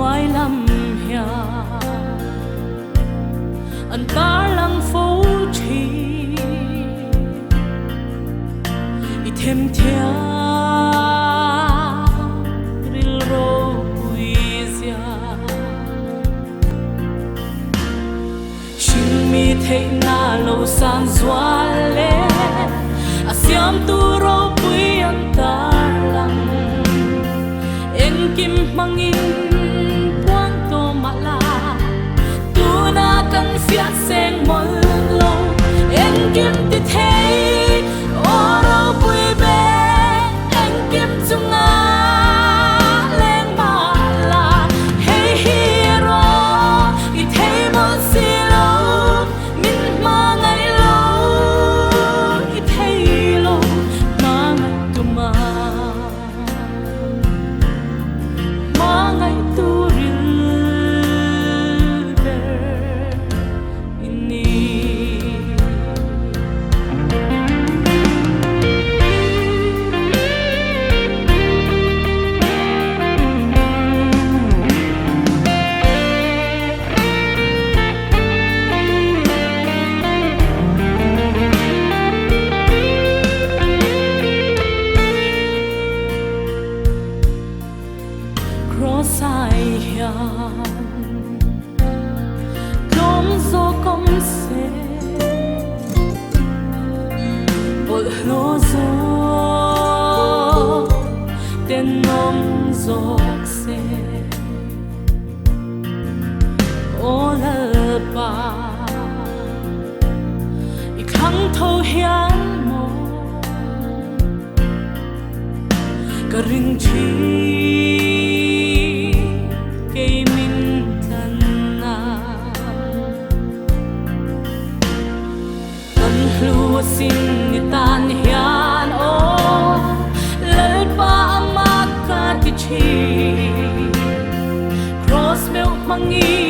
ngoài lâm hià anh ta lăng phố chi i thêm thia ril ro puisia shin mi thei na lo san zwa le asiam tu ro pui an ta lang en kim mangin fiat seng mol lo en kim ti thei oro pui be en kim chunga leng ma la hey hero I thei mo si lo min ma ngai lo I thei lo ma ngai tu ma ngai tu sai hian lom zo kom se bol lo zo ten nom zok se ola ba I khang tho hian mo ka ring chi sin tan hian o lal pa ama ka ti chi cross meu mangi